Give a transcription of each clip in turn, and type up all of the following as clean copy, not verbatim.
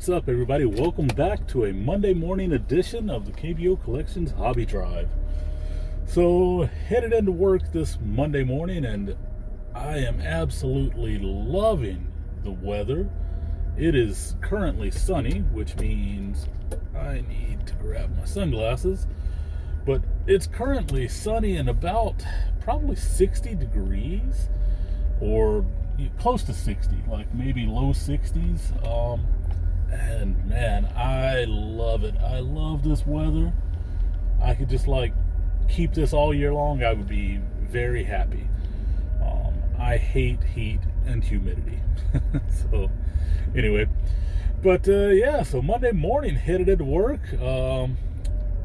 What's up, everybody? Welcome back to a Monday morning edition of the KBO Collections Hobby Drive. So, headed into work this Monday morning, and I am absolutely loving the weather. It is currently sunny, which means I need to grab my sunglasses. But it's currently sunny and about probably 60 degrees, or close to 60, like maybe low 60s. And man, I love it. I love this weather. I could just keep this all year long. I would be very happy. I hate heat and humidity. So anyway, but so Monday morning, headed into work.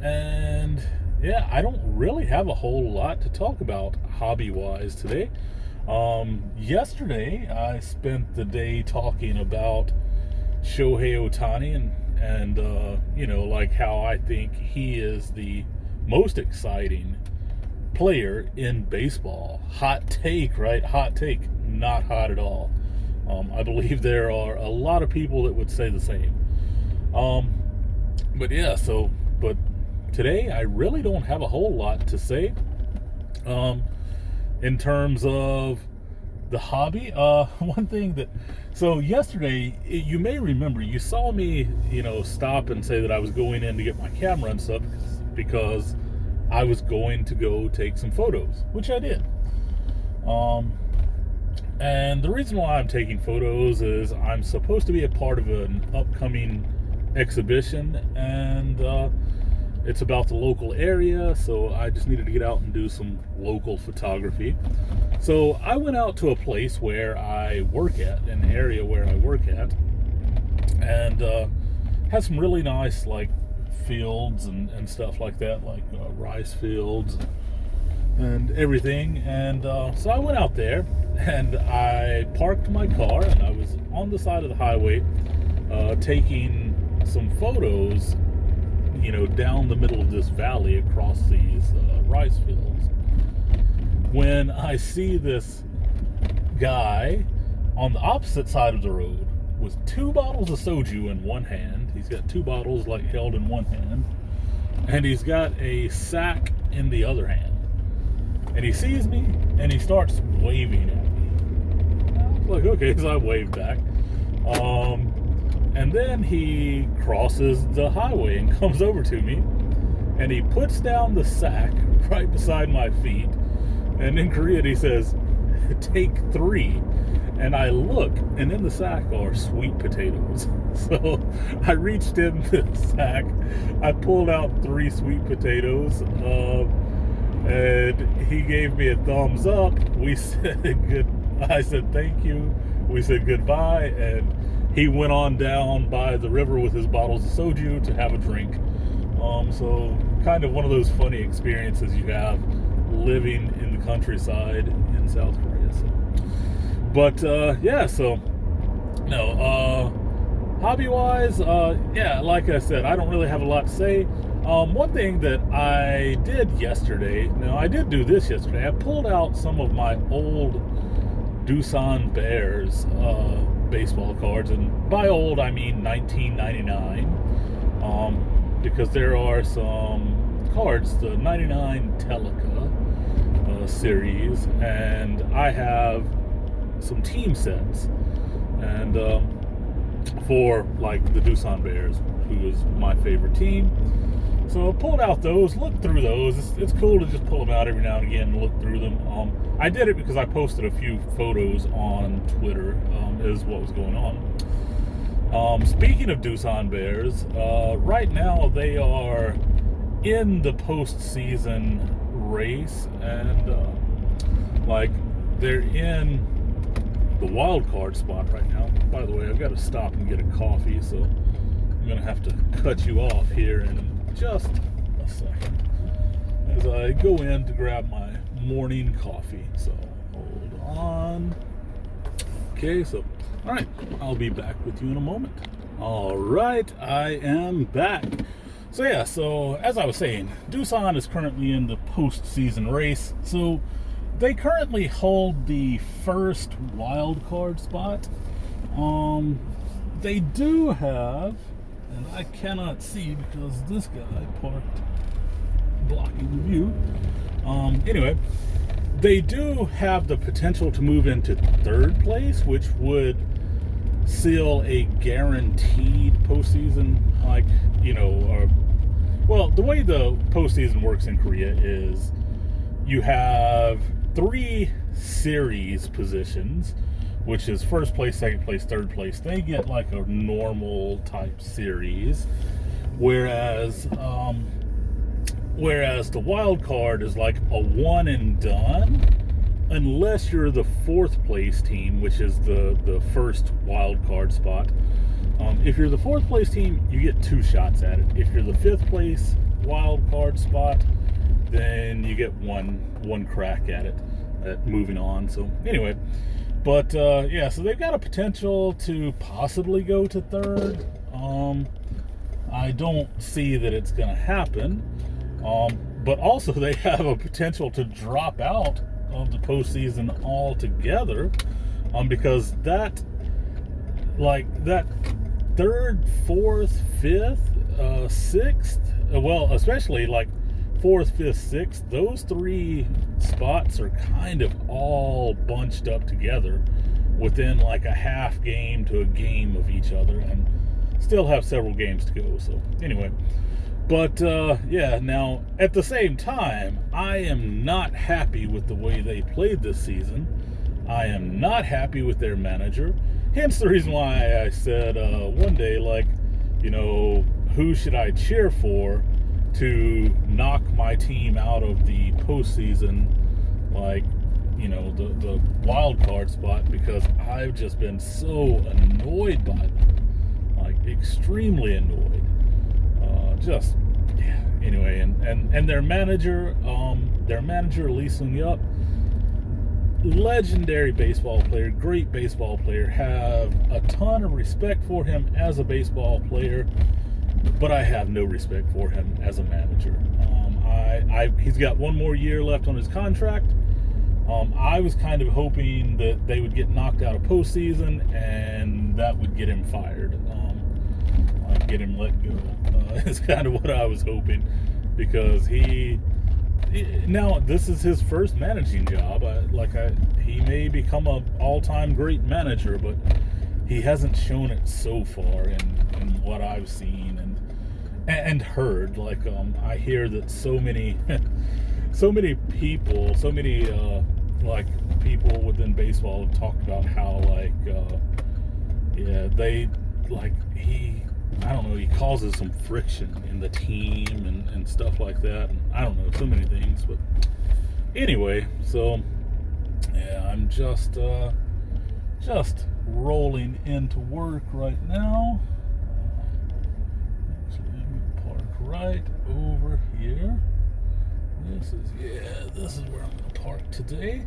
And yeah, I don't really have a whole lot to talk about hobby-wise today. Yesterday, I spent the day talking about Shohei Ohtani and how I think he is the most exciting player in baseball. Hot take, right? Hot take. Not hot at all. I believe there are a lot of people that would say the same. But today I really don't have a whole lot to say in terms of the hobby. One thing so yesterday, you may remember, you saw me, stop and say that I was going in to get my camera and stuff because I was going to go take some photos, which I did. And the reason why I'm taking photos is I'm supposed to be a part of an upcoming exhibition, and it's about the local area, so I just needed to get out and do some local photography. So I went out to a place where I work at, an area where I work at, and had some really nice fields and stuff like that, rice fields and everything. And so I went out there and I parked my car, and I was on the side of the highway taking some photos down the middle of this valley across these rice fields, when I see this guy on the opposite side of the road with 2 bottles of soju in one hand. He's got 2 bottles held in one hand, and he's got a sack in the other hand. And he sees me and he starts waving at me. I was like, okay, so I waved back. And then he crosses the highway and comes over to me, and he puts down the sack right beside my feet, and in Korean he says, "Take 3." And I look, and in the sack are sweet potatoes. So I reached in the sack, I pulled out 3 sweet potatoes, and he gave me a thumbs up. We said good. I said thank you. We said goodbye, and he went on down by the river with his bottles of soju to have a drink. So kind of one of those funny experiences you have living in the countryside in South Korea. Hobby-wise, like I said, I don't really have a lot to say. One thing that I did yesterday, I did do this yesterday, I pulled out some of my old Doosan Bears baseball cards, and by old I mean 1999, because there are some cards, the 99 Telica series, and I have some team sets, and for the Doosan Bears, who is my favorite team. So I pulled out those, looked through those. It's cool to just pull them out every now and again and look through them. I did it because I posted a few photos on Twitter, is what was going on. Speaking of Doosan Bears, right now they are in the postseason race, and they're in the wild card spot right now. By the way, I've got to stop and get a coffee, so I'm going to have to cut you off here in just a second as I go in to grab my morning coffee. So hold on. Okay, so all right, I'll be back with you in a moment. All right, I am back. So as I was saying, Doosan is currently in the postseason race. So they currently hold the first wild card spot. they do have, and I cannot see because this guy parked blocking the view. Anyway, they do have the potential to move into third place, which would seal a guaranteed postseason, like, well, the way the postseason works in Korea is you have 3 series positions, which is first place, second place, third place. They get like a normal type series, whereas the wild card is like a one and done, unless you're the 4th place team, which is the first wild card spot. If you're the 4th place team, you get 2 shots at it. If you're the 5th place wild card spot, then you get one crack at it, at moving on. So anyway, but yeah, so they've got a potential to possibly go to third. I don't see that it's going to happen. But also they have a potential to drop out of the postseason altogether, because that 3rd, 4th, 5th, 6th, well, especially like 4th, 5th, 6th, those 3 spots are kind of all bunched up together within like a half game to a game of each other, and still have several games to go. So anyway, but yeah, now at the same time, I am not happy with the way they played this season. I am not happy with their manager. Hence the reason why I said one day, like, who should I cheer for to knock my team out of the postseason, like, the wild card spot, because I've just been so annoyed by them, like extremely annoyed. Yeah. Anyway, and their manager Lee Sung-yup, legendary baseball player, great baseball player, have a ton of respect for him as a baseball player, but I have no respect for him as a manager. He's got 1 more year left on his contract. I was kind of hoping that they would get knocked out of postseason and that would get him fired, get him let go. It's kind of what I was hoping, because now this is his first managing job. He may become an all-time great manager, but he hasn't shown it so far in what I've seen and heard. Like, I hear that so many people, people within baseball have talked about how he causes some friction in the team and stuff like that. And I don't know, so many things. But anyway, so yeah, I'm just rolling into work right now. Actually, I'm gonna park right over here. This is where I'm gonna park today.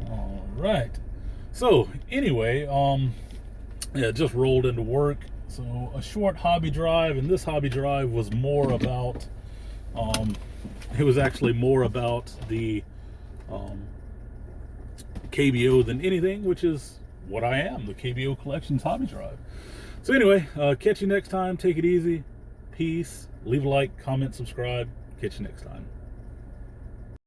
All right. So anyway, just rolled into work. So a short hobby drive, and this hobby drive was more about, it was actually more about the KBO than anything, which is what I am, the KBO Collections hobby drive. So anyway, catch you next time. Take it easy. Peace. Leave a like, comment, subscribe. Catch you next time.